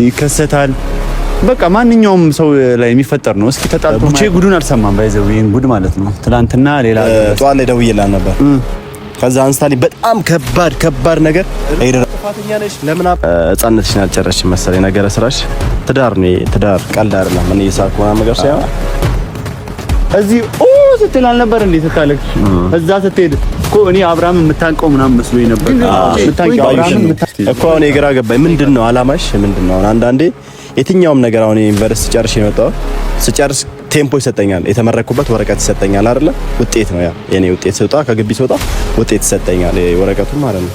ይከሰታል። በቃ ማንኛውም ሰው ላይ የሚፈጠር ነው። እስኪ ተጣልቶ ቡቼ ጉዱን አልሰማም። ባይዘው ይሄን ጉድ ማለት ነው። ትናንትና ሌላ ጧት ላይ ደውዬላት ነበር። ከዛ አንስታሊ በጣም ከባድ ነገር ጥፋተኛ ነሽ። ለምን ህፃንነትሽን አልጨረስሽም መሰለኝ ነገረ ስራሽ። ትዳር ቀልድ አይደለም። ምን እየሳኩ ምናምን ነገር ሳይሆን እዚህ ስትል አልነበር እንዴ? ስታለቅሽ እዛ ስትሄድ እኮ እኔ አብርሃም የምታንቀው ምናምን መስሎኝ ነበር። የምታንቀው አብርሃም እኮ እኔ ግራ ገባኝ። ምንድነው አላማሽ? ምንድነው አንዳንዴ የትኛውም ነገር አሁን ዩኒቨርሲቲ ጨርሼ የመጣው ስጨርስ ቴምፖ ይሰጠኛል፣ የተመረኩበት ወረቀት ይሰጠኛል አይደለ? ውጤት ነው ያ የኔ ውጤት ስወጣ ከግቢ ስወጣ ውጤት ይሰጠኛል፣ ወረቀቱ ማለት ነው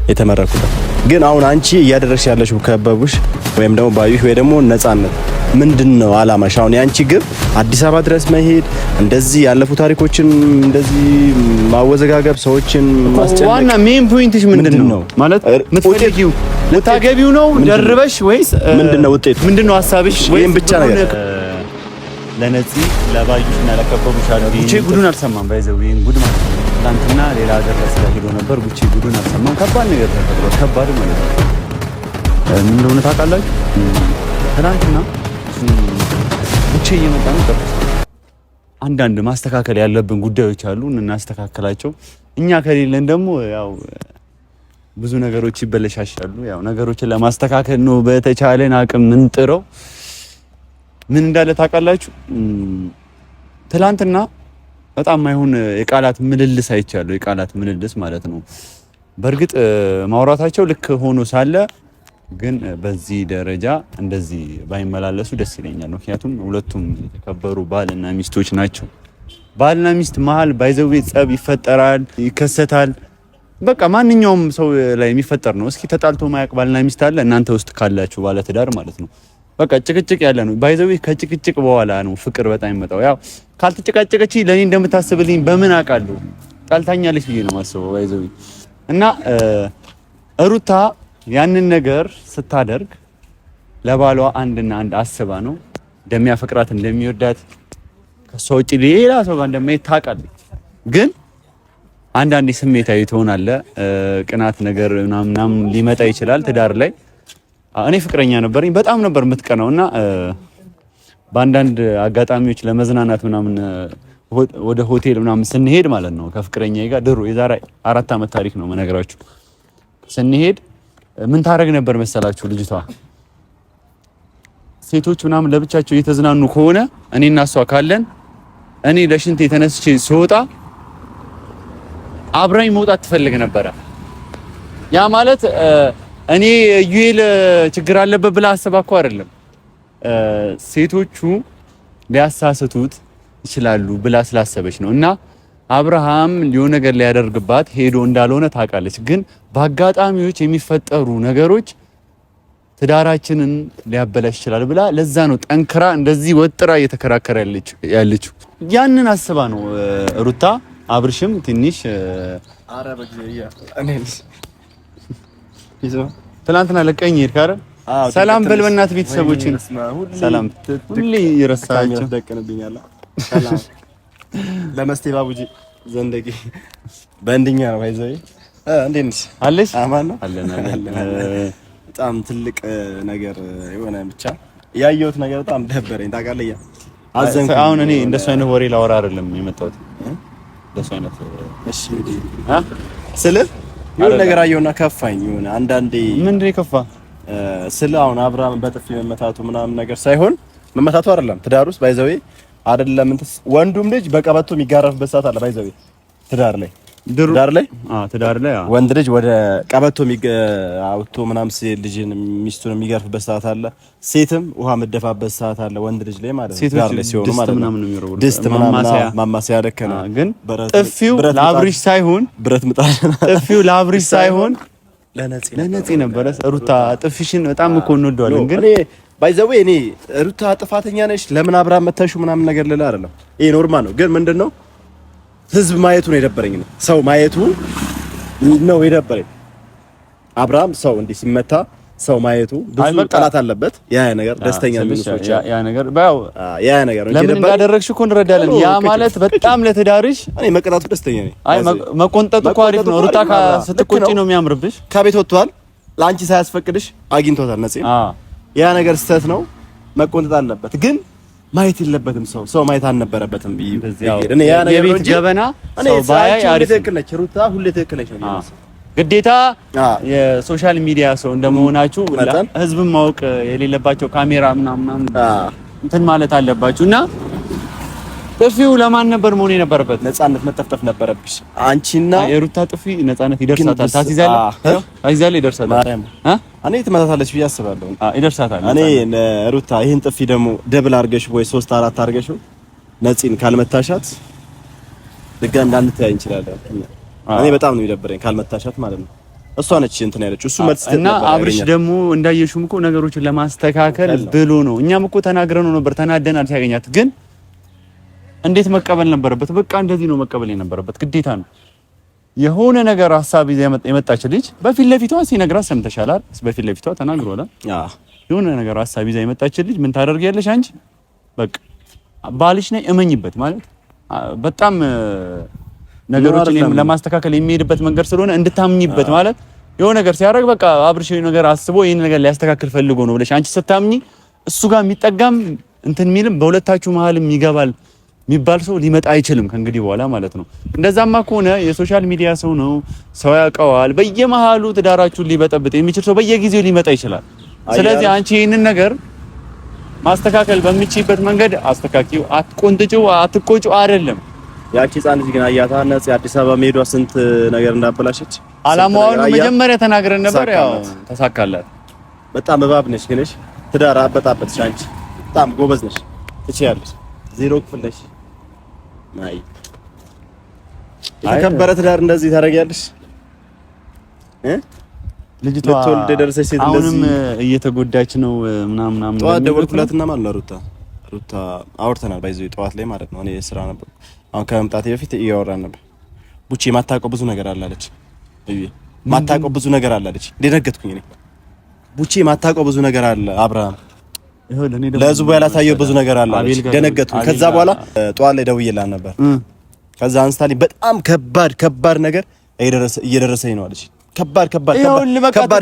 የተመረኩበት። ግን አሁን አንቺ እያደረግሽ ያለሽው ከበቡሽ ወይም ደግሞ ባዩሽ ወይ ደግሞ ነፃነት ምንድነው አላማሽ? አሁን ያንቺ ግብ አዲስ አበባ ድረስ መሄድ፣ እንደዚህ ያለፉ ታሪኮችን እንደዚህ ማወዘጋገብ፣ ሰዎችን ማስጨነቅ፣ ዋና ሜን ፖይንትሽ ምንድነው? ማለት ምትፈልጊው ልታገቢው ነው ደርበሽ ወይስ ምንድነው ውጤቱ? ምንድነው ሐሳብሽ? ወይም ብቻ ነገር ለነፂ ለባዩሽና ለከበቡሽ አሉ። ጉቼ ጉዱን አልሰማም። ባይዘው ይሄን ጉድ ማለት ነው። ትናንትና ሌላ ሀገር ሄዶ ነበር። ጉቼ ጉዱን አልሰማም። ከባድ ነገር ተፈጥሯል። ከባድ ማለት ነው። ምን እንደሆነ ታውቃላችሁ? ትናንትና ጉቼ እየመጣ ነበር። አንዳንድ ማስተካከል ያለብን ጉዳዮች አሉ፣ እናስተካከላቸው። እኛ ከሌለን ደግሞ ያው ብዙ ነገሮች ይበለሻሻሉ። ያው ነገሮችን ለማስተካከል ነው በተቻለን አቅም ምን ጥረው። ምን እንዳለ ታውቃላችሁ? ትላንትና በጣም ማይሆን የቃላት ምልልስ አይቻለሁ። የቃላት ምልልስ ማለት ነው። በእርግጥ ማውራታቸው ልክ ሆኖ ሳለ ግን በዚህ ደረጃ እንደዚህ ባይመላለሱ ደስ ይለኛል። ምክንያቱም ሁለቱም የተከበሩ ባልና ሚስቶች ናቸው። ባልና ሚስት መሀል ባይዘው ጸብ ይፈጠራል፣ ይከሰታል። በቃ ማንኛውም ሰው ላይ የሚፈጠር ነው። እስኪ ተጣልቶ ማያውቅ ባልና ሚስት አለ እናንተ ውስጥ ካላችሁ ባለ ትዳር ማለት ነው። በቃ ጭቅጭቅ ያለ ነው። ባይዘው ከጭቅጭቅ በኋላ ነው ፍቅር በጣም ይመጣው። ያው ካልተጨቃጨቀች ለኔ እንደምታስብልኝ በምን አውቃለሁ? ጣልታኛለች ብዬ ነው ማስበው ባይዘው። እና ሩታ ያንን ነገር ስታደርግ ለባሏ አንድና አንድ አስባ ነው። እንደሚያፈቅራት እንደሚወዳት ከሷ ውጪ ሌላ ሰው ጋር እንደማይት ታውቃለች። ግን አንዳንዴ ስሜታዊ ትሆናለህ። ቅናት ነገር ምናምን ሊመጣ ይችላል ትዳር ላይ። እኔ ፍቅረኛ ነበርኝ፣ በጣም ነበር የምትቀናውና በአንዳንድ አጋጣሚዎች ለመዝናናት ምናምን ወደ ሆቴል ምናምን ስንሄድ ማለት ነው ከፍቅረኛዬ ጋር ድሮ የዛሬ 4 ዓመት ታሪክ ነው መነግራችሁ። ስንሄድ ምን ታረግ ነበር መሰላችሁ? ልጅቷ ሴቶች ምናምን ለብቻቸው እየተዝናኑ ከሆነ እኔና እሷ ካለን እኔ ለሽንቴ ተነስቼ ስወጣ አብራኝ መውጣት ትፈልግ ነበረ። ያ ማለት እኔ ዩኤል ችግር አለበት ብላ አስባ እኮ አይደለም፣ ሴቶቹ ሊያሳስቱት ይችላሉ ብላ ስላሰበች ነው። እና አብርሃም ሊሆን ነገር ሊያደርግባት ሄዶ እንዳልሆነ ታውቃለች። ግን በአጋጣሚዎች የሚፈጠሩ ነገሮች ትዳራችንን ሊያበላሽ ይችላል ብላ ለዛ ነው ጠንክራ እንደዚህ ወጥራ እየተከራከረ ያለችው። ያንን አስባ ነው ሩታ። አብርሽም ትንሽ ትናንትና ለቀኝ ሄድክ አይደል? ሰላም በል በእናትህ ቤተሰቦችን ሰላም። ሁሌ ይረሳቸው ደቀንብኛል። ሰላም ለመስቴ ባቡጂ ዘንደቂ በእንድኛ ነው ባይዘይ እንዴት ነሽ? አለሽ? አማን ነው አለን። በጣም ትልቅ ነገር የሆነ ብቻ ያየሁት ነገር በጣም ደበረኝ ታውቃለህ። አዘንኩ። አሁን እኔ እንደሱ አይነት ወሬ ላወራ አይደለም የመጣሁት። እንደሱ አይነት እሺ ስለ የሆነ ነገር አየሁና ከፋኝ። የሆነ አንዳንዴ ምንድነው የከፋ ስለ አሁን አብርሃም በጥፊ መመታቱ ምናምን ነገር ሳይሆን መመታቱ አይደለም ትዳር ውስጥ ባይዘው አይደለም እንትን ወንዱም ልጅ በቀበቶ የሚጋረፍበት ሰዓት አለ ባይዘው ትዳር ላይ ትዳር ላይ ወንድ ልጅ ወደ ቀበቶ አውጥቶ ምናምን ሲል ልጅን ሚስቱን የሚገርፍበት ሰዓት አለ። ሴትም ውሃ መደፋበት ሰዓት አለ ወንድ ልጅ ላይ ማለት ነው። ትዳር ላይ ሲሆኑ ማለት ነው ድስት ምናምን ማማሰያ ደከና ግን ጥፊው ለአብሪሽ ሳይሆን ብረት ምጣድ ጥፊው ለአብሪሽ ሳይሆን ለነፂ ነበረ። ሩታ ጥፊሽን በጣም እኮ እንወደዋለን። ግን ባይዘው እኔ ሩታ ጥፋተኛ ነሽ ለምን አብርሃም መታሹ ምናምን ነገር ልላ አይደለም። ይሄ ኖርማል ነው። ግን ምንድነው ህዝብ ማየቱ ነው የደበረኝ። ሰው ማየቱ ነው የደበረኝ። አብርሃም ሰው እንዲህ ሲመታ ሰው ማየቱ ብዙ ጠላት አለበት። ያ ነገር ደስተኛ የሚመስሎች ያ ነገር ባው ያ ነገር ለምን እንዳደረግሽ እኮ እንረዳለን። ያ ማለት በጣም ለትዳርሽ እኔ መቀጣቱ ደስተኛ ነኝ። አይ መቆንጠጡ እኮ አሪፍ ነው። ሩታ ስትቆጪ ነው የሚያምርብሽ። ከቤት ወጥቷል፣ ለአንቺ ሳያስፈቅድሽ አግኝቶታል ነፂ። ያ ነገር ስህተት ነው፣ መቆንጠጥ አለበት። ግን ማየት የለበትም ሰው ማየት አልነበረበትም። እኔ ያ ነገር የቤት ጀበና ሰው ባያይ አሪፍ ነች። ሩታ ሁሌ ትክክል ነች ነው ግዴታ የሶሻል ሚዲያ ሰው እንደመሆናችሁ ህዝብን ማወቅ የሌለባቸው ካሜራ ምናምን እንትን ማለት አለባችሁና ጥፊው ለማን ነበር መሆን የነበረበት? ነፃነት መጠፍጠፍ ነበረብሽ አንቺና የሩታ ጥፊ ነፃነት ይደርሳታል። ታሲዛለ ይደርሳታል። ማርያም እኔ ትመታታለች ብዬ አስባለሁ። ይደርሳታል። እኔ ሩታ ይሄን ጥፊ ደግሞ ደብል አርገሽ ወይ 3 4 አርገሽ ነፂን ካልመታሻት ድጋሚ እንዳንተያይ እንችላለን። እኔ በጣም ነው የሚደብረኝ ካልመታሻት ማለት ነው። እሷ ነች እንትን ያለችው እሱ መልስ እና አብርሽ ደግሞ እንዳየሽውም እኮ ነገሮችን ለማስተካከል ብሎ ነው። እኛም እኮ ተናግረን ነበር፣ ተናደናል ሲያገኛት ግን እንዴት መቀበል ነበረበት? በቃ እንደዚህ ነው መቀበል የነበረበት፣ ግዴታ ነው። የሆነ ነገር ሐሳብ ይዘ የመጣች ልጅ በፊት ለፊቷ ሲነግራት ሰምተሻል አይደል? በፊት ለፊቷ ተናግሯል። የሆነ ነገር ሐሳብ ይዘ የመጣች ልጅ ምን ታደርጊያለሽ አንቺ? በቃ ባልሽ ነኝ እመኝበት ማለት በጣም ነገሮችን ለማስተካከል የሚሄድበት መንገድ ስለሆነ እንድታምኝበት ማለት የሆነ ነገር ሲያደርግ በቃ አብርሽ ነገር አስቦ ይሄን ነገር ሊያስተካክል ፈልጎ ነው ብለሽ አንቺ ስታምኚ እሱ ጋር የሚጠጋም እንትን የሚልም በሁለታችሁ መሀልም ይገባል የሚባል ሰው ሊመጣ አይችልም ከእንግዲህ በኋላ ማለት ነው። እንደዛማ ከሆነ የሶሻል ሚዲያ ሰው ነው፣ ሰው ያውቀዋል። በየመሃሉ ትዳራችሁን ሊበጠብጥ የሚችል ሰው በየጊዜው ሊመጣ ይችላል። ስለዚህ አንቺ ይሄንን ነገር ማስተካከል በሚችልበት መንገድ አስተካክዩ። አትቆንጥጪው፣ አትቆጪው አይደለም። ያቺ ህፃን ልጅ ግን አያታ ነፂ አዲስ አበባ መሄዷ ስንት ነገር እንዳበላሸች አላማውን መጀመሪያ ተናግረን ነበር። ያው ተሳካላት። በጣም እባብ ነሽ ግን ትዳር አበጣበጥሽ። አንቺ በጣም ጎበዝ ነሽ፣ ትችያለሽ። ዜሮ ክፍል ነሽ። ናይ የተከበረ ትዳር እንደዚህ ታደርጊያለሽ? ልጅቷ ልትወልድ የደረሰች ሴት እንደዚህ አሁንም እየተጎዳች ነው ምናምን ጠዋት ደወልኩላትና ማለት ነው ሩታ አውርተናል። ባይዘው ጠዋት ላይ ማለት ነው። እኔ ስራ ነበር። አሁን ከመምጣቴ በፊት እያወራን ነበር። ቡቼ ማታውቀው ብዙ ነገር አለ አለች። ማታውቀው ብዙ ነገር አለ አለች። ደነገጥኩኝ እኔ። ቡቼ ማታውቀው ብዙ ነገር አለ አብርሃም ለህዝቡ ያላሳየው ብዙ ነገር አለ አለች። ደነገጥኩኝ። ከዛ በኋላ ጠዋት ላይ ደውዬላት ነበር። ከዛ አንስታልኝ በጣም ከባድ ነገር እየደረሰኝ ነው አለች። ከባድ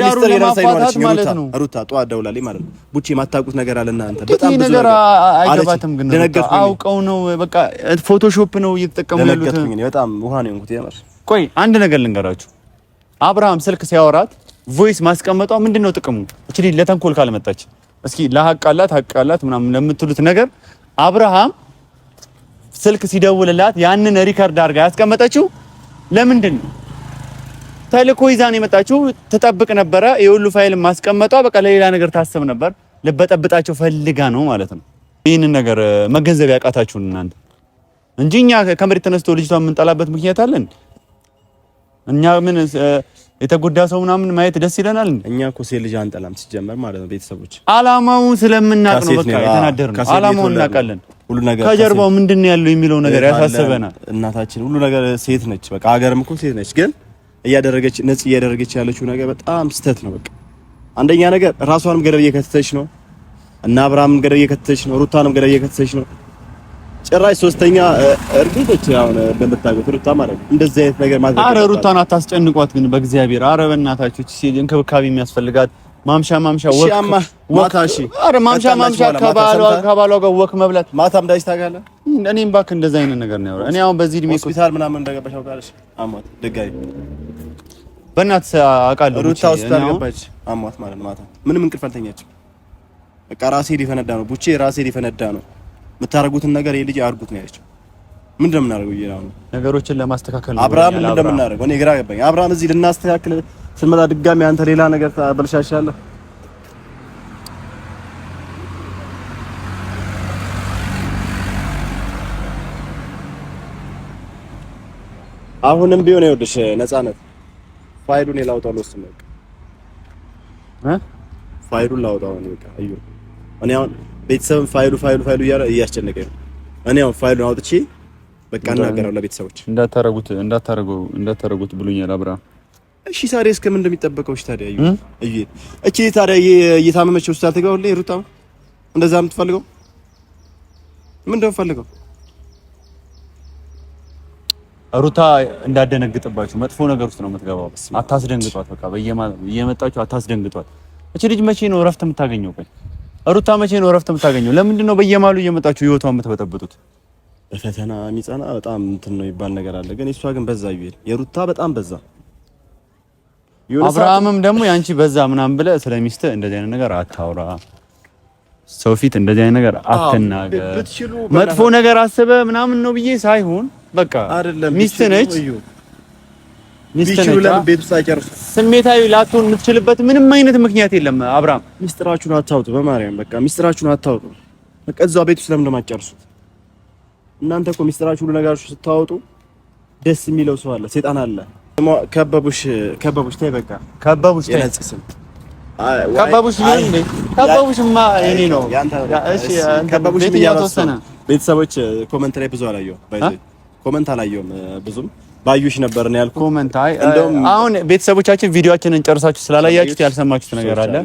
ሚስጥር እየደረሰኝ ነው አለች። ሩታ ጠዋት ደውላልኝ ማለት ነው። ቡቼ ማታውቁት ነገር አለ እናንተ በጣም ብዙ ነገር አይገባትም። ግን አውቀው ነው በቃ ፎቶሾፕ ነው እየተጠቀሙ ያሉት። ደነገጥኩኝ እኔ በጣም ውሃ ነው የሆንኩት የምር። ቆይ አንድ ነገር ልንገራችሁ። አብርሃም ስልክ ሲያወራት ቮይስ ማስቀመጧ ምንድነው ጥቅሙ? እቺ ልጅ ለተንኮል ካልመጣች እስኪ ለሐቅ አላት ምናምን ለምትሉት ነገር አብርሃም ስልክ ሲደውልላት ያንን ሪከርድ አድርጋ ያስቀመጠችው ለምንድን ነው? ተልኮ ይዛን የመጣችው ትጠብቅ ነበረ። የሁሉ ፋይል ማስቀመጧ በቃ ለሌላ ነገር ታስብ ነበር። ልበጠብጣቸው ፈልጋ ነው ማለት ነው። ይህንን ነገር መገንዘብ ያቃታችሁን እናንተ እንጂ እኛ ከመሬት ተነስቶ ልጅቷን የምንጠላበት ምክንያት አለን? እኛ ምን የተጎዳ ሰው ምናምን ማየት ደስ ይለናል? እኛ እኮ ሴት ልጅ አንጠላም ሲጀመር ማለት ነው። ቤተሰቦች አላማውን ስለምናቅ ነው በቃ የተናደርነው። አላማውን እናውቃለን። ሁሉ ነገር ከጀርባው ምንድነው ያለው የሚለው ነገር ያሳስበናል። እናታችን ሁሉ ነገር ሴት ነች። በቃ ሀገርም እኮ ሴት ነች። ግን እያደረገች ያለችው ነገር በጣም ስህተት ነው። በቃ አንደኛ ነገር ራሷንም ገደል እየከተተች ነው እና አብርሃምን ገደል እየከተተች ነው። ሩታንም ገደል እየከተተች ነው። ጭራሽ ሶስተኛ እርግጦች አሁን እንደምታውቁት ሩታ ማለት ነው እንደዚህ አይነት ነገር ማለት ነው። አረ ሩታን አታስጨንቋት ግን በእግዚአብሔር። አረ በእናታችሁ እቺ እንክብካቤ የሚያስፈልጋት ማምሻ ወካሺ አረ ማምሻ ከባሏ ጋር ወክ መብላት ማታም ዳይስ ታጋለህ። እኔም እባክህ እንደዛ አይነት ነገር ነው ያወራ። እኔ አሁን በዚህ እድሜ ሆስፒታል ምናምን እንደገባሽ አውቃለሽ። አሟት ደጋይ በእናትህ አውቃለሁ። ሩታ ሆስፒታል ገባች አሟት ማለት ነው። ማታ ምንም እንቅልፍ አልተኛችም። በቃ ራሴ ሊፈነዳ ነው ቡቼ ራሴ ሊፈነዳ ነው። የምታረጉትን ነገር የልጅ አርጉት ነው ያለችው። ምን እንደምናደርገው ይላል ነገሮችን ለማስተካከል ነው። አብርሃም ምን እንደምናደርገው እኔ ግራ ገባኝ። አብርሃም እዚህ ልናስተካክል ስንመጣ ድጋሚ አንተ ሌላ ነገር ታበልሻሻለህ። አሁንም ቢሆን ይኸውልሽ ነፃነት ፋይሉን ላውጣው ነው እሱም ፋይሉን ላውጣው ነው በቃ አዩ እኔ አሁን ቤተሰብን ፋይሉ እያለ እያስጨነቀኝ ነው። እኔ አሁን ፋይሉን አውጥቼ በቃ እናገራለሁ ለቤተሰቦች እንዳታረጉት ብሉኛል አብርሃም። እሺ ታዲያ እስከምን እንደሚጠበቀው እሺ ታዲያ እዩ እቺ ታዲያ እየታመመች ሆስፒታል ትገባው ላይ ሩታ እንደዛ የምትፈልገው ምን እንደምፈልገው ሩታ እንዳደነግጥባችሁ መጥፎ ነገር ውስጥ ነው የምትገባው። አታስደንግጧት። በቃ በየመጣችሁ አታስደንግጧት። እቺ ልጅ መቼ ነው እረፍት የምታገኘው? ቆይ ሩታ መቼ ነው እረፍት የምታገኘው? ለምንድን ነው በየማሉ እየመጣችሁ ህይወቷን የምትበጠብጡት? በፈተና የሚጸና በጣም እንትን ነው ይባል ነገር አለ። ግን እሷ ግን በዛ ይል የሩታ በጣም በዛ። አብርሃምም ደግሞ ያንቺ በዛ ምናምን ብለህ ስለሚስት እንደዚህ አይነት ነገር አታውራ፣ ሰው ፊት እንደዚህ አይነት ነገር አትናገር፣ መጥፎ ነገር አስበህ ምናምን ነው ብዬ ሳይሆን በቃ ሚስት ነች። ስሜታዊ ላትሆን የምትችልበት ምንም አይነት ምክንያት የለም። አብርሃም ሚስጥራችሁን አታውጡ፣ በማርያም በቃ ሚስጥራችሁን አታውጡ። በቃ እዛው ቤት ውስጥ ለምን እንደማትጨርሱት እናንተ እኮ ሚስጥራችሁ ሁሉ ነገራችሁ ስታወጡ ደስ የሚለው ሰው አለ፣ ሰይጣን አለ። ከበቡሽ ተይ በቃ ከበቡሽ ተይ ነጽስም ከበቡሽ ይሄን እንዴ ከበቡሽማ እኔ ነው። እሺ ከበቡሽ ያተወሰነ ቤተሰቦች ኮሜንት ላይ ብዙ አላየሁም፣ ኮሜንት አላየሁም ብዙም ባዩሽ ነበር ነው ያልኩት። ኮሜንት አይ አሁን ቤተሰቦቻችን ቪዲዮአችንን ጨርሳችሁ ስላላያችሁት ያልሰማችሁት ነገር አለ።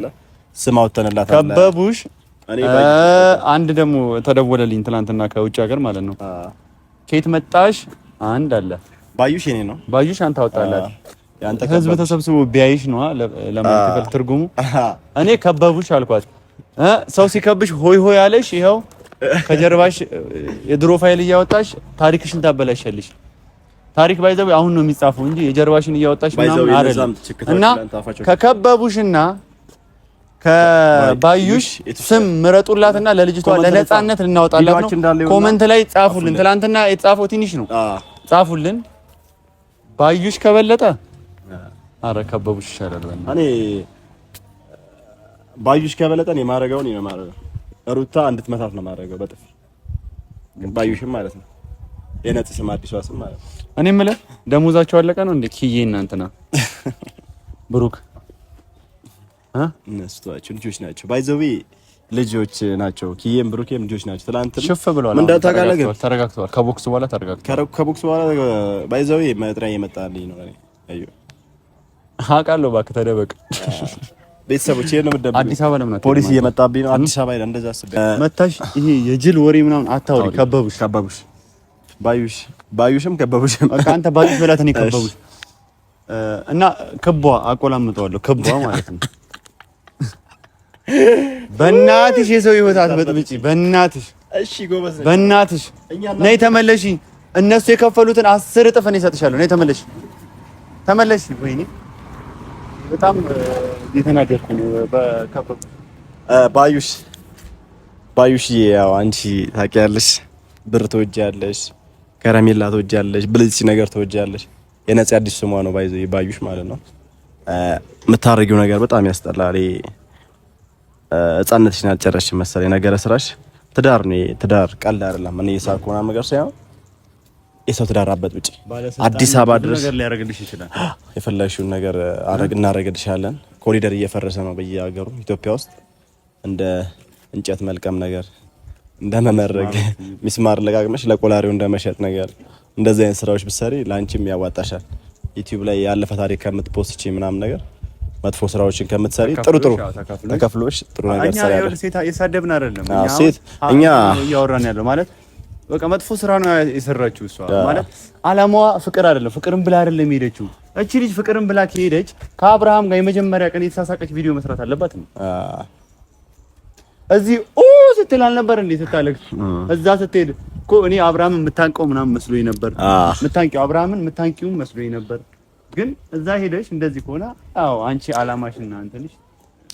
ስም አውጥተንላታል ከበቡሽ። አንድ ደግሞ ተደወለልኝ ትናንትና ከውጭ ሀገር ማለት ነው። ከየት መጣሽ? አንድ አለ ባዩሽ የኔ ነው። ባዩሽ አንተ አወጣላት። ያንተ ህዝብ ተሰብስቦ ቢያይሽ ነው ለማንተከል ትርጉሙ። እኔ ከበቡሽ አልኳት። ሰው ሲከብሽ ሆይ ሆይ አለሽ። ይኸው ከጀርባሽ የድሮ ፋይል እያወጣሽ ታሪክሽን ታበላሻለሽ። ታሪክ ባይዘው አሁን ነው የሚጻፈው እንጂ የጀርባሽን እያወጣሽ ምናምን አይደለም። እና ከከበቡሽና ከባዩሽ ስም ምረጡላትና ለልጅቷ ለነጻነት ልናወጣላት ነው። ኮሜንት ላይ ጻፉልን። ትላንትና የጻፈው ትንሽ ነው፣ ጻፉልን። ባዩሽ ከበለጠ አረ ከበቡሽ ይሻላል። እኔ ባዩሽ ከበለጠ እኔ ማረጋውን ነው ማረጋው። ሩታ እንድትመታት ነው ማረጋው በጥፍ ግን ባዩሽም ማለት ነው የነጽ ስም አዲሷ ስም ማለት ነው። እኔ የምልህ ደሞዛቸው አለቀ ነው እንዴ? ኪዬ እናንተና ብሩክ እነሱታቸው ልጆች ናቸው። ባይዘዊ ልጆች ናቸው። ኪዬም ብሩኬም ልጆች ናቸው። ትላንት ሽፍ ብለዋል። ምን እንዳታውቃለህ? ተረጋግተዋል። ከቦክስ በኋላ ተረጋግተዋል። ከቦክስ በኋላ ባይዘዊ መጥሪያ እየመጣልኝ ነው። እኔ አዩ አውቃለሁ። እባክህ ተደበቅ። ቤተሰቦች ይሄን ነው የምትደብቁት። አዲስ አበባ ለምን ፖሊስ እየመጣብኝ ነው። አዲስ አበባ እንደዛ አስቤ መታሽ። ይሄ የጅል ወሬ ምናምን አታውሪ። ከበቡሽ ባዩሽም ከበቡሽም በቃ አንተ ባዩሽ በላት እኔ ከበቡሽ እና ክቧ አቆላምጠዋለሁ። ክቧ ማለት ነው። በእናትሽ የሰው ህይወት አትበጥብጪ። በእናትሽ እሺ፣ ጎበዝ ነኝ። በእናትሽ ነይ ተመለሺ። እነሱ የከፈሉትን 10 እጥፍ እኔ እሰጥሻለሁ። ነይ ተመለሺ። ወይኔ በጣም የተናደድኩ ነው። በከበቡ ባዩሽ ያው አንቺ ታውቂያለሽ፣ ብር ትወጃለሽ፣ ከረሜላ ትወጃለሽ፣ ብልጽ ነገር ትወጃለሽ። የነጽ አዲስ ስሟ ነው ባዩሽ ማለት ነው። የምታረጊው ነገር በጣም ያስጠላል። ህፃንነትሽን አልጨረስሽም መሰለኝ። ነገረ ስራሽ ትዳር ነው። ትዳር ቀልድ አይደለም። እኔ የሳልኩና ነገር ሳይሆን የሰው ትዳር አበጥብጪ አዲስ አበባ ድረስ ነገር ሊያረግልሽ ይችላል። የፈለግሽውን ነገር እናረግልሻለን። ኮሪደር እየፈረሰ ነው በየሀገሩ ኢትዮጵያ ውስጥ እንደ እንጨት መልቀም ነገር እንደ መመረግ ሚስማር ለጋግመሽ ለቆላሪው እንደመሸጥ ነገር እንደዚህ አይነት ስራዎች ብትሰሪ ላንቺም ያዋጣሻል። ዩቲዩብ ላይ ያለፈ ታሪክ ከምትፖስቺ ምናምን ነገር መጥፎ ስራዎችን ከምትሰሪ ጥሩ ተከፍሎሽ ጥሩ ነገር ሰራለሽ። እኛ ሴት የሳደብን አይደለም። እኛ እያወራን ያለው ማለት በቃ መጥፎ ስራ ነው የሰራችው እሷ ማለት አላማዋ ፍቅር አይደለም። ፍቅርን ብላ አይደለም ሄደችው። እቺ ልጅ ፍቅርን ብላ ከሄደች ከአብርሃም ጋር የመጀመሪያ ቀን የተሳሳቀች ቪዲዮ መስራት አለባት ነው። እዚህ ስትል አልነበር እንዴ? ስታለቅስ እዛ ስትሄድ እኮ እኔ አብርሃምን የምታንቀው ምናምን መስሎኝ ነበር። የምታንቂው አብርሃምን የምታንቂው መስሎኝ ነበር። ግን እዛ ሄደሽ እንደዚህ ከሆነ አዎ አንቺ አላማሽና እንትንሽ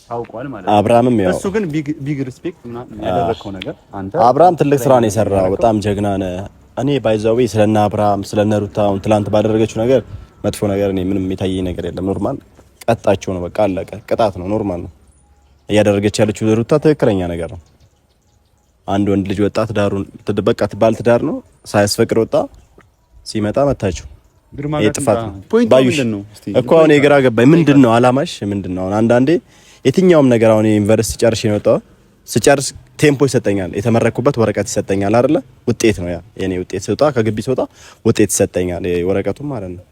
ታውቋል ማለት ነው። አብርሃምም ያው እሱ ግን ቢግ ሪስፔክት ምናምን ያደረከው ነገር አንተ አብርሃም ትልቅ ስራ ነው የሰራው። በጣም ጀግና ነህ። እኔ ባይዛዌ ስለና አብርሃም ስለነ ሩታ ትላንት ባደረገችው ነገር መጥፎ ነገር እኔ ምንም የታየኝ ነገር የለም። ኖርማል ቀጣቸው ነው በቃ አለቀ። ቅጣት ነው፣ ኖርማል ነው እያደረገች ያለችው ሩታ ትክክለኛ ነገር ነው። አንድ ወንድ ልጅ ወጣ ትዳሩን በቃ ባል ትዳር ነው ሳያስፈቅድ ወጣ ሲመጣ መታችሁ የጥፋት ነው። ባዩሽ እኮ አሁን የግራ ገባኝ። ምንድነው አላማሽ? ምንድነው አሁን አንዳንዴ የትኛውም ነገር አሁን ዩኒቨርሲቲ ጨርሼ ነው የወጣው። ስጨርስ ቴምፖ ይሰጠኛል፣ የተመረኩበት ወረቀት ይሰጠኛል አይደለ? ውጤት ነው ያ የኔ ውጤት። ስወጣ ከግቢ ስወጣ ውጤት ይሰጠኛል፣ ወረቀቱ ማለት ነው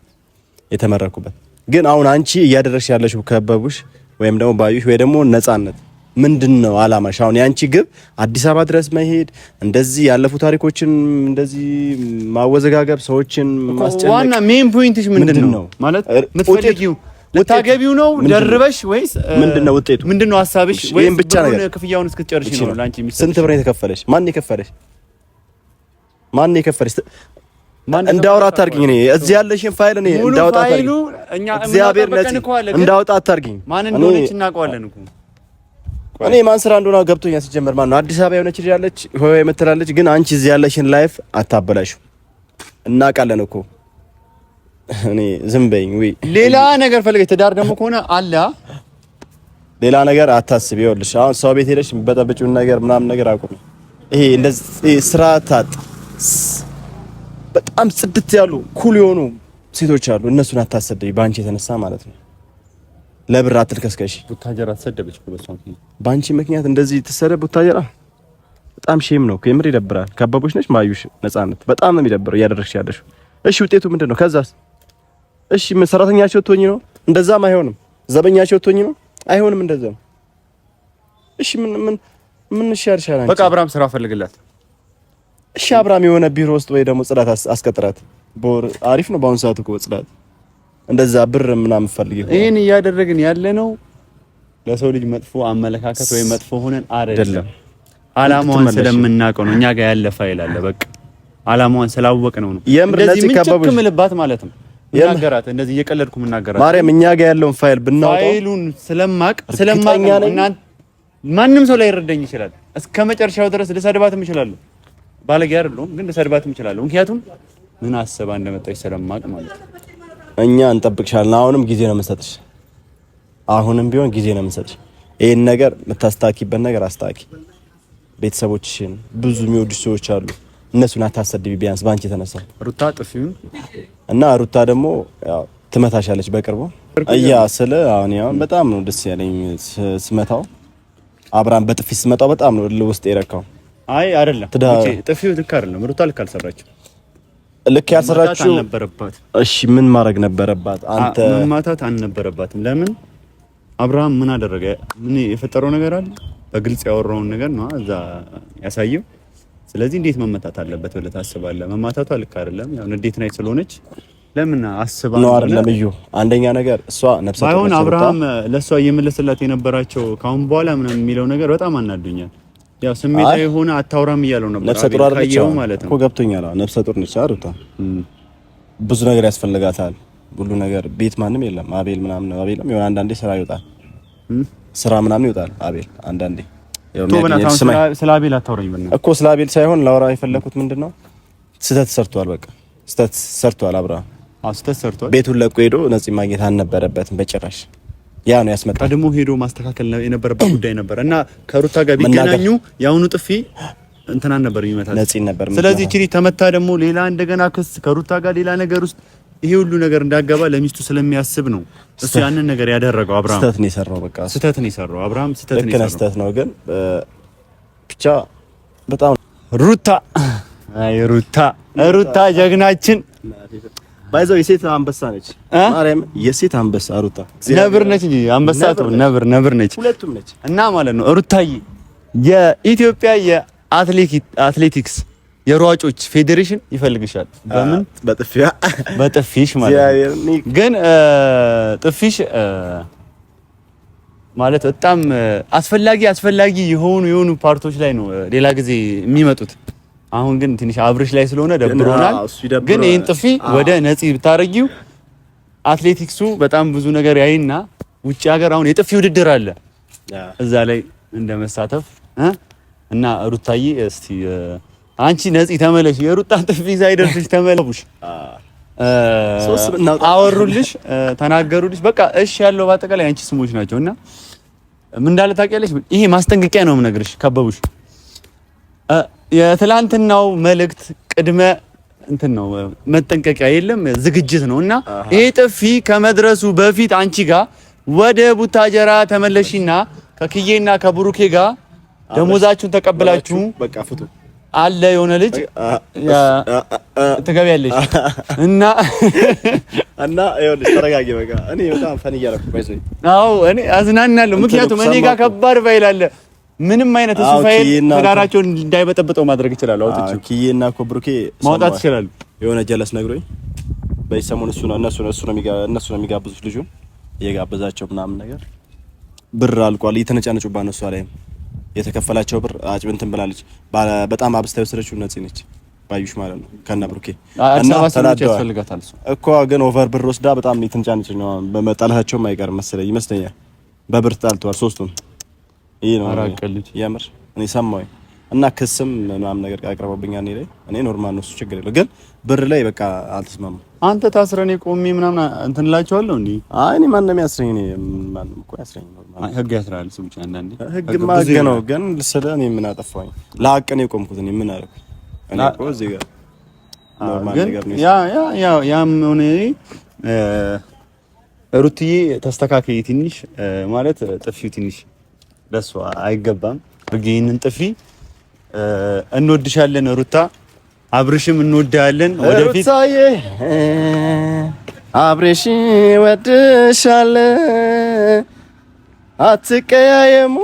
የተመረኩበት። ግን አሁን አንቺ እያደረግሽ ያለሽው ከበቡሽ ወይም ደግሞ ባዩሽ ወይ ደግሞ ነጻነት ምንድነው አላማሽ? አሁን ያንቺ ግብ አዲስ አበባ ድረስ መሄድ፣ እንደዚህ ያለፉ ታሪኮችን እንደዚህ ማወዘጋገብ፣ ሰዎችን ማስጨነቅ፣ ዋና ሜን ፖይንትሽ ምንድነው ማለት የምትፈልጊው ልታገቢው ነው ደርበሽ ወይስ ምንድነው ውጤቱ? ምንድነው ሐሳብሽ? ወይስ ብቻ ነገር ክፍያውን እስክትጨርሺ ነው ላንቺ የሚሰጥ? ስንት ብር የከፈለሽ? ማን የከፈለሽ? እንዳውራ አታርጊኝ። እኔ እዚህ ያለሽን ፋይል እኔ እንዳውጣ አታርጊኝ። እግዚአብሔር ነፂ እንዳውጣ አታርጊኝ። ማን እንደሆነች እናውቀዋለን እኮ። እኔ ማን ስራ እንደሆነ ገብቶኛል። ሲጀመር ማን ነው አዲስ አበባ የሆነች ልጅ ያለች ሆይ የምትላለች፣ ግን አንቺ እዚህ ያለሽን ላይፍ አታበላሹ። እናውቃለን እኮ። እኔ ዝም በይኝ። ወይ ሌላ ነገር ፈልገሽ ትዳር ደግሞ ከሆነ አለ ሌላ ነገር አታስቢ። ይኸውልሽ አሁን ሰው ቤት ሄደሽ በጠብጪውን ነገር ምናምን ነገር አቁሚ። ይሄ እንደዚህ ስርዓት በጣም ጽድት ያሉ ኩል የሆኑ ሴቶች አሉ። እነሱን አታሰደይ ባንቺ የተነሳ ማለት ነው። ለብር አትልከስከሽ። ቡታጀራ ተሰደበች እኮ በሷ ምክንያት። ባንቺ ምክንያት እንደዚህ ተሰደብ ቡታጀራ። በጣም ሼም ነው። ከምር ይደብራል። ከበቦች ነሽ ማዩሽ ነፃነት በጣም ነው የሚደብረው እያደረግሽ ያለሽው። እሺ ውጤቱ ምንድነው? ከዛስ? እሺ ምን ሰራተኛቸው ትሆኚ ነው? እንደዛም አይሆንም። ዘበኛቸው ትሆኚ ነው? አይሆንም። እንደዛም እሺ ምን ይሻልሻል? በቃ አብርሃም ስራ ፈልግላት። እሺ አብርሃም የሆነ ቢሮ ውስጥ ወይ ደግሞ ጽዳት አስቀጥራት። ቦር አሪፍ ነው በአሁን ሰዓት እኮ ጽዳት። እንደዛ ብር ምናምን ፈልጊው። ይሄን እያደረግን ያለ ነው ለሰው ልጅ መጥፎ አመለካከት ወይ መጥፎ ሆነን አይደለም። አላማውን ስለምናውቀው ነው። እኛ ጋር ያለ ፋይል አለ። በቃ አላማውን ስላወቅነው ነው። እንደዚህ ምን ጭክምልባት ማለት ነው። እናገራት እንደዚህ እየቀለድኩ ምናገራት ማርያም፣ እኛ ጋር ያለውን ፋይል ብናወጣው ፋይሉን ስለማቅ እና ማንም ሰው ላይ ይረዳኝ ይችላል። እስከ መጨረሻው ድረስ ልሰድባትም እችላለሁ። ባለጌ አይደለሁም ግን ልሰድባትም እችላለሁ። ምክንያቱም ምን አስባ እንደመጣች ስለማቅ ማለት ነው። እኛ እንጠብቅሻለን። አሁንም ጊዜ ነው የምንሰጥሽ። አሁንም ቢሆን ጊዜ ነው የምንሰጥሽ። ይሄን ነገር የምታስተካኪበት ነገር አስተካኪ። ቤተሰቦችሽን ብዙ የሚወዱሽ ሰዎች አሉ። እነሱን አታሰድቢ። ቢያንስ ባንቺ የተነሳ ሩታ ጥፊውን እና ሩታ ደግሞ ያው ትመታሻለች በቅርቡ ስለ አሁን ያው በጣም ነው ደስ ያለኝ ስመታው። አብርሃም በጥፊ ስመታው በጣም ነው ውስጥ የረካው። አይ አይደለም ጥፊው ልክ አይደለም። ሩታ ልክ አልሰራችም። ልክ ያሰራችው ነበረባት። እሺ ምን ማድረግ ነበረባት? አንተ መማታት አልነበረባትም። ለምን አብርሃም ምን አደረገ? ምን የፈጠረው ነገር አለ? በግልጽ ያወራውን ነገር ነው እዛ ያሳየው። ስለዚህ እንዴት መመታት አለበት ብለህ ታስባለህ? መማታቷ ልክ አይደለም። ያው ንዴት ላይ ስለሆነች ለምን አስባ ነው አይደለም? እዩ አንደኛ ነገር እሷ ነፍሰ ጡር ባይሆን አብርሃም ለሷ እየመለሰላት የነበራቸው ካሁን በኋላ ምናምን የሚለው ነገር በጣም አናዱኛል። ያው ስሜታዊ ሆነ አታውራም እያለው ነበር። ነፍሰ ጡር አይደለም ማለት ነው እኮ ገብቶኛል። ነፍሰ ጡር ነች አሩታ። ብዙ ነገር ያስፈልጋታል። ሁሉ ነገር ቤት ማንም የለም። አቤል ምናምን ነው። አቤልም የሆነ አንዳንዴ ስራ ይወጣል። ስራ ምናምን ይወጣል አቤል አንዳንዴ። ስለ አቤል አታውራኝ በእናትህ እኮ። ስለ አቤል ሳይሆን ላውራ የፈለኩት ምንድነው ስህተት ሰርቷል። በቃ ስህተት ሰርቷል አብርሃም። ስህተት ሰርቷል። ቤቱን ለቆ ሄዶ ነፂ ማግኘት አልነበረበትም በጭራሽ። ያ ነው ያስመጣ። ቀድሞ ሄዶ ማስተካከል የነበረበት ጉዳይ ነበር እና ከሩታ ጋር ቢገናኙ ያውኑ ጥፊ እንትናን ነበር የሚመታት ነፂ ነበር። ስለዚህ እቺ ተመታ ደግሞ ሌላ እንደገና ክስ ከሩታ ጋር ሌላ ነገር ውስጥ ይሄ ሁሉ ነገር እንዳገባ ለሚስቱ ስለሚያስብ ነው እሱ ያንን ነገር ያደረገው። አብርሃም ስህተት ነው የሰራው። በቃ ስህተት ነው የሰራው አብርሃም ስህተት ነው የሰራው። ስህተት ነው ግን ብቻ በጣም ሩታ ሩታ ጀግናችን ባይዘው የሴት አንበሳ ነች። ማርያም የሴት አንበሳ ሩታ ነብር ነች እንጂ አንበሳ ነብር ነች። ሁለቱም ነች እና ማለት ነው ሩታዬ የኢትዮጵያ የአትሌቲክስ የሯጮች ፌዴሬሽን ይፈልግሻል። በምን በጥፊሽ ማለት ነው። ግን ጥፊሽ ማለት በጣም አስፈላጊ የሆኑ ፓርቶች ላይ ነው ሌላ ጊዜ የሚመጡት። አሁን ግን ትንሽ አብርሽ ላይ ስለሆነ ደብሮናል። ግን ይሄን ጥፊ ወደ ነፂ ብታረጊው አትሌቲክሱ በጣም ብዙ ነገር ያይና ውጪ ሀገር አሁን የጥፊ ውድድር አለ እዛ ላይ እንደመሳተፍ እና ሩታዬ እስቲ አንቺ ነፂ ተመለሽ፣ የሩጣን ጥፊ ሳይደርስሽ ተመለቡሽ። አወሩልሽ፣ ተናገሩልሽ። በቃ እሺ ያለው በአጠቃላይ አንቺ ስሞች ናቸው እና ምን እንዳለ ታውቂያለሽ? ይሄ ማስጠንቀቂያ ነው የምነግርሽ። ከበቡሽ የትላንትናው መልእክት ቅድመ እንትን ነው መጠንቀቂያ የለም ዝግጅት ነው እና ይሄ ጥፊ ከመድረሱ በፊት አንቺ ጋር ወደ ቡታጀራ ተመለሺና ከክዬና ከብሩኬ ጋር ደሞዛችሁን ተቀብላችሁ በቃ ፍቱ አለ የሆነ ልጅ ትገቢያለሽ እና ይኸውልሽ ተረጋጊ። በቃ እኔ በጣም ፈን እያደረኩ ባይዘይ እኔ አዝናናለሁ። ምክንያቱም እኔ ጋር ከባድ ፋይል አለ። ምንም አይነት እሱ ፋይል ትዳራቸውን እንዳይበጠብጠው ማድረግ ይችላል። አውጥቼ ኪዬና እኮ ብሩኬ ማውጣት ይችላል። የሆነ ጀለስ ነግሮኝ በሰሞኑ እነሱ ነው የሚጋብዙት ልጁ እየጋበዛቸው ምናምን ነገር ብር አልቋል። እየተነጫነጩባት ነው። እሷ ላይም የተከፈላቸው ብር አጭብንትን ብላለች። በጣም አብስታ የወሰደችው ነፂ ነች፣ ባዩሽ ማለት ነው ከነ ብሩኬ እና ተናደዋል እኮ ግን ኦቨር ብር ወስዳ በጣም እየተነጫነጭ ነው። በመጣላቸውም አይቀርም መሰለኝ ይመስለኛል። በብር ተጣልተዋል ሶስቱም። ይሄ ነው የምር እኔ ሰማሁኝ እና ክስም ምናምን ነገር አቅርቦብኛል። እኔ ኖርማል ነው እሱ ችግር የለው፣ ግን ብር ላይ በቃ አልተስማማም። አንተ ታስረኔ ቆሜ ምናምን እንትን እላቸዋለሁ እንዴ? አይ እኔ ማንም ያስረኝ እኔ ማንም እኮ ያስረኝ ኖርማል። ህግ ያስራል እሱ ብቻ። አንዳንዴ ህግ ማገ ነው፣ ግን ስለ እኔ ምን አጠፋኝ? ለሀቅ ነው የቆምኩት። እኔ ምን አደረኩ? እኔ እኮ እዚህ ጋር ኖርማል ነገር ነው። ያም ሆነ ሩትዬ ተስተካከይ ትንሽ ማለት ጥፊው ትንሽ ለሷ አይገባም። ይሄንን ጥፊ እንወድሻለን ሩታ፣ አብርሽም እንወድሃለን። ወደፊት ሩታዬ አብርሽ ወድሻለን፣ አትቀያየሙ